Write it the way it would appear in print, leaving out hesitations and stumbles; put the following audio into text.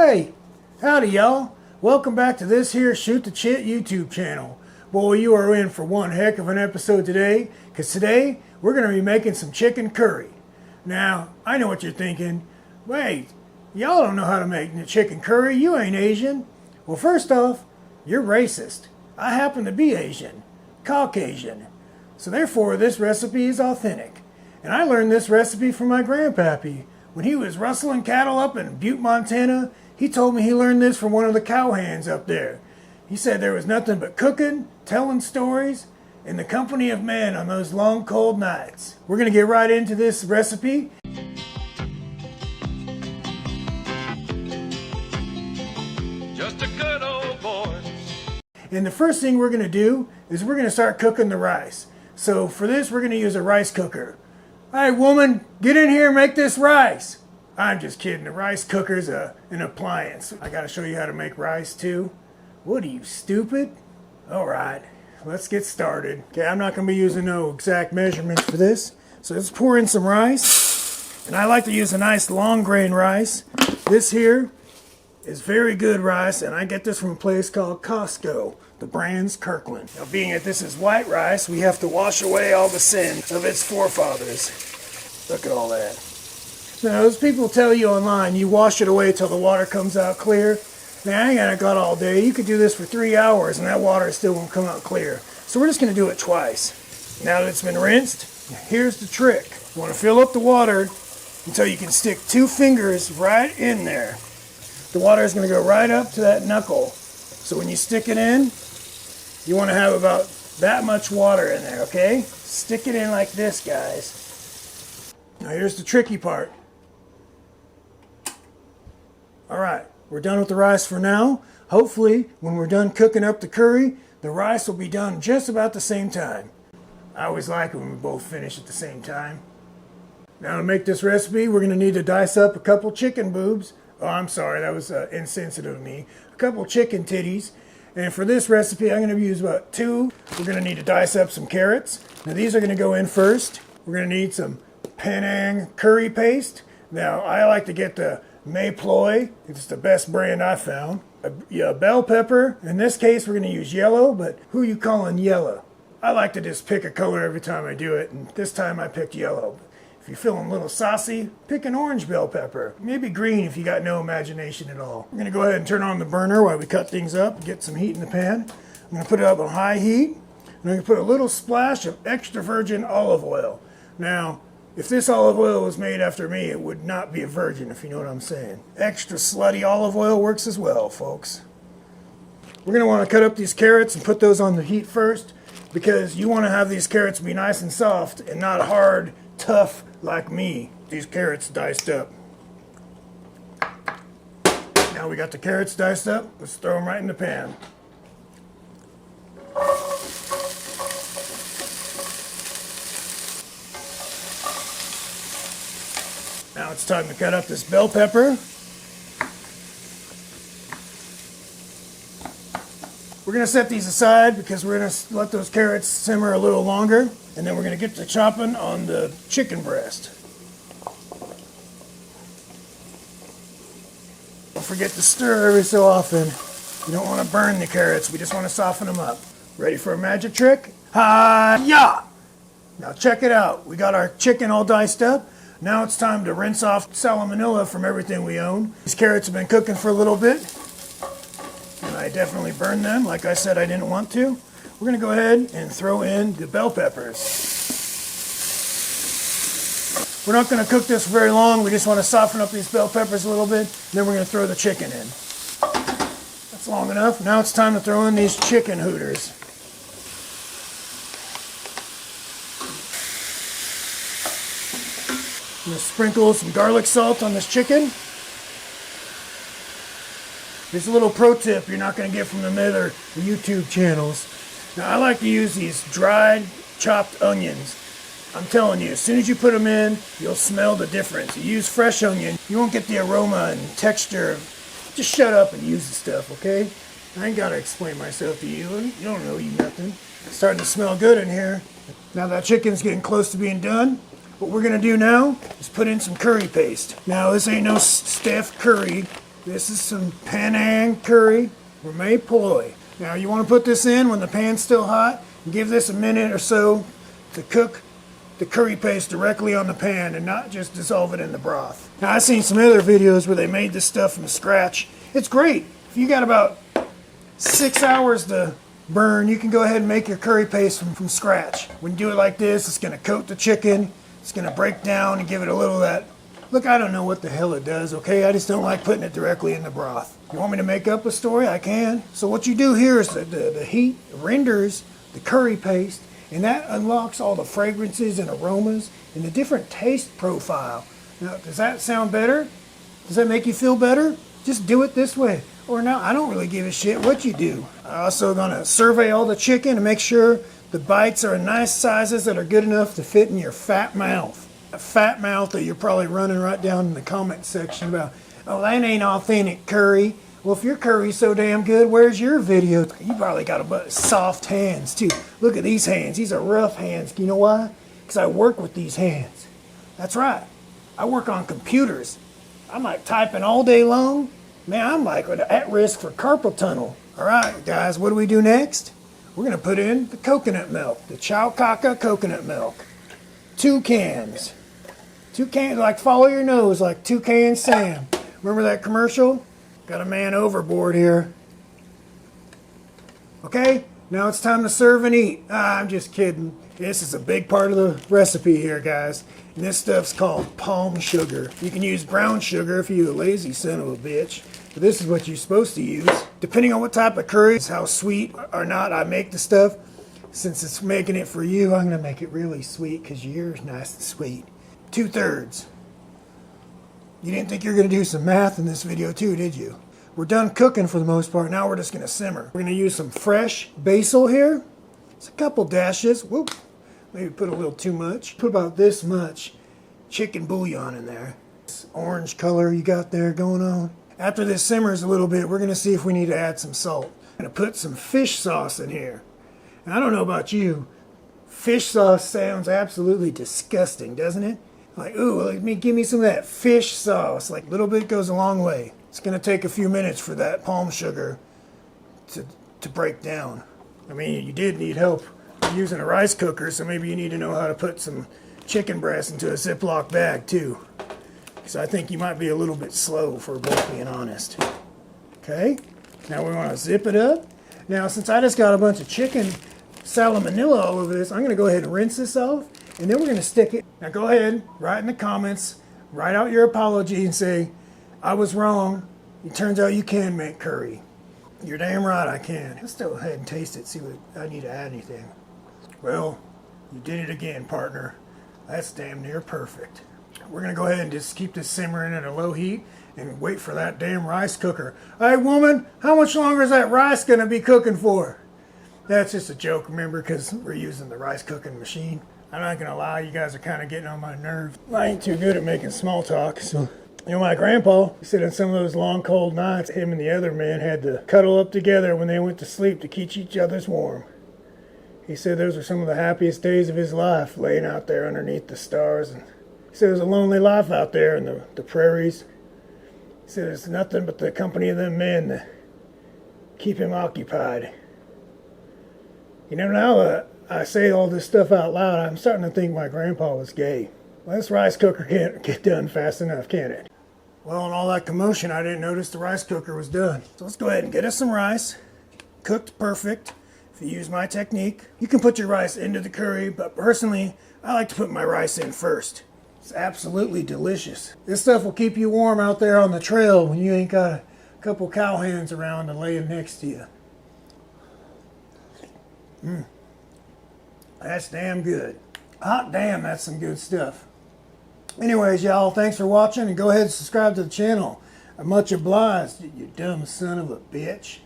Hey, howdy y'all. Welcome back to this here Shoot the Chit YouTube channel. Boy, you are in for one heck of an episode today, because today we're going to be making some chicken curry. Now, I know what you're thinking. Wait, y'all don't know how to make chicken curry. You ain't Asian. Well, first off, you're racist. I happen to be Asian, Caucasian. So therefore, this recipe is authentic. And I learned this recipe from my grandpappy. When he was rustling cattle up in Butte, Montana, he told me he learned this from one of the cowhands up there. He said there was nothing but cooking, telling stories, in the company of men on those long, cold nights. We're going to get right into this recipe. Just a good old boy. And the first thing we're going to do is we're going to start cooking the rice. So for this, we're going to use a rice cooker. Hey woman, get in here and make this rice. I'm just kidding, the rice cooker's an appliance. I gotta show you how to make rice too. What are you, stupid? Alright, let's get started. Okay, I'm not gonna be using no exact measurements for this. So let's pour in some rice. And I like to use a nice long grain rice. This here is very good rice, and I get this from a place called Costco. The brand's Kirkland. Now, being that this is white rice, we have to wash away all the sin of its forefathers. Look at all that. Now, those people tell you online, you wash it away till the water comes out clear. Now, I ain't got all day. You could do this for 3 hours, and that water still won't come out clear. So we're just going to do it twice. Now that it's been rinsed, here's the trick. You want to fill up the water until you can stick 2 fingers right in there. The water is going to go right up to that knuckle. So when you stick it in, you want to have about that much water in there, okay? Stick it in like this, guys. Now here's the tricky part. Alright, we're done with the rice for now. Hopefully, when we're done cooking up the curry, the rice will be done just about the same time. I always like it when we both finish at the same time. Now to make this recipe, we're going to need to dice up a couple chicken boobs. Oh, I'm sorry, that was insensitive of me. A couple chicken titties. And for this recipe, I'm going to use about 2. We're going to need to dice up some carrots. Now these are going to go in first. We're going to need some Penang curry paste. Now I like to get the Mae Ploy. It's the best brand I've found. A bell pepper. In this case, we're going to use yellow, but who you calling yellow? I like to just pick a color every time I do it, and this time I picked yellow. If you're feeling a little saucy, pick an orange bell pepper. Maybe green if you got no imagination at all. We're going to go ahead and turn on the burner while we cut things up, get some heat in the pan. I'm going to put it up on high heat, and I'm going to put a little splash of extra virgin olive oil. Now, if this olive oil was made after me, it would not be a virgin, if you know what I'm saying. Extra slutty olive oil works as well, folks. We're going to want to cut up these carrots and put those on the heat first, because you want to have these carrots be nice and soft and not hard, tough like me. These carrots diced up. Now we got the carrots diced up. Let's throw them right in the pan. Now it's time to cut up this bell pepper. We're going to set these aside because we're going to let those carrots simmer a little longer, and then we're going to get to chopping on the chicken breast. Don't forget to stir every so often. You don't want to burn the carrots, we just want to soften them up. Ready for a magic trick? Hi-ya! Now check it out. We got our chicken all diced up. Now it's time to rinse off salmonella from everything we own. These carrots have been cooking for a little bit, and I definitely burned them like I said I didn't want to. We're going to go ahead and throw in the bell peppers. We're not going to cook this very long. We just want to soften up these bell peppers a little bit. And then we're going to throw the chicken in. That's long enough. Now it's time to throw in these chicken hooters. I'm going to sprinkle some garlic salt on this chicken. Here's a little pro tip you're not going to get from the other YouTube channels. Now I like to use these dried, chopped onions. I'm telling you, as soon as you put them in, you'll smell the difference. You use fresh onion, you won't get the aroma and texture. Just shut up and use the stuff, okay? I ain't got to explain myself to you. You don't know you nothing. It's starting to smell good in here. Now that chicken's getting close to being done. What we're going to do now is put in some curry paste. Now this ain't no stiff curry. This is some Penang curry from Mae Ploy. Now you want to put this in when the pan's still hot. And give this a minute or so to cook the curry paste directly on the pan and not just dissolve it in the broth. Now I've seen some other videos where they made this stuff from scratch. It's great. If you got about 6 hours to burn, you can go ahead and make your curry paste from scratch. When you do it like this, it's going to coat the chicken. It's going to break down and give it a little of that. Look, I don't know what the hell it does, okay? I just don't like putting it directly in the broth. You want me to make up a story? I can. So what you do here is the heat renders the curry paste, and that unlocks all the fragrances and aromas and the different taste profile. Now, does that sound better? Does that make you feel better? Just do it this way. Or now, I don't really give a shit what you do. I'm also gonna survey all the chicken and make sure the bites are in nice sizes that are good enough to fit in your fat mouth. A fat mouth that you're probably running right down in the comment section about, oh, that ain't authentic curry. Well, if your curry's so damn good, where's your video? You probably got a bunch of soft hands too. Look at these hands. These are rough hands. You know why? Because I work with these hands. That's right. I work on computers. I'm like typing all day long. Man, I'm like at risk for carpal tunnel. All right, guys, what do we do next? We're gonna put in the coconut milk, the Chowkaka coconut milk. 2 cans. 2 cans, like follow your nose, like Toucan Sam. Remember that commercial? Got a man overboard here. Okay, now it's time to serve and eat. I'm just kidding. This is a big part of the recipe here, guys. And this stuff's called palm sugar. You can use brown sugar if you're a lazy son of a bitch. But this is what you're supposed to use. Depending on what type of curry, how sweet or not I make the stuff. Since it's making it for you, I'm going to make it really sweet because yours nice and sweet. 2/3. You didn't think you were going to do some math in this video too, did you? We're done cooking for the most part. Now we're just going to simmer. We're going to use some fresh basil here. It's a couple dashes. Whoop. Maybe put a little too much. Put about this much chicken bouillon in there. This orange color you got there going on. After this simmers a little bit, we're going to see if we need to add some salt. I'm going to put some fish sauce in here. And I don't know about you, fish sauce sounds absolutely disgusting, doesn't it? Like, ooh, give me some of that fish sauce. Like, a little bit goes a long way. It's going to take a few minutes for that palm sugar to break down. I mean, you did need help using a rice cooker, so maybe you need to know how to put some chicken breast into a Ziploc bag, too. Because I think you might be a little bit slow, for both being honest. Okay, now we want to zip it up. Now, since I just got a bunch of chicken salmonella all over this, I'm going to go ahead and rinse this off, and then we're going to stick it. Now go ahead, write in the comments, write out your apology and say, I was wrong. It turns out you can make curry. You're damn right I can. Let's go ahead and taste it, see what I need to add anything. Well, you did it again, partner. That's damn near perfect. We're going to go ahead and just keep this simmering at a low heat and wait for that damn rice cooker. Hey, woman, how much longer is that rice going to be cooking for? That's just a joke, remember, because we're using the rice cooking machine. I'm not going to lie, you guys are kind of getting on my nerves. I ain't too good at making small talk, so... You know, my grandpa, he said on some of those long, cold nights, him and the other man had to cuddle up together when they went to sleep to keep each other's warm. He said those were some of the happiest days of his life, laying out there underneath the stars. And he said it was a lonely life out there in the prairies. He said it's nothing but the company of them men that keep him occupied. You know, now that I say all this stuff out loud, I'm starting to think my grandpa was gay. Well, this rice cooker can't get done fast enough, can it? Well, in all that commotion, I didn't notice the rice cooker was done. So let's go ahead and get us some rice. Cooked perfect. If you use my technique, you can put your rice into the curry, but personally, I like to put my rice in first. It's absolutely delicious. This stuff will keep you warm out there on the trail when you ain't got a couple cowhands around to lay them next to you. That's damn good. Hot damn, that's some good stuff. Anyways, y'all, thanks for watching, and go ahead and subscribe to the channel. I'm much obliged, you dumb son of a bitch.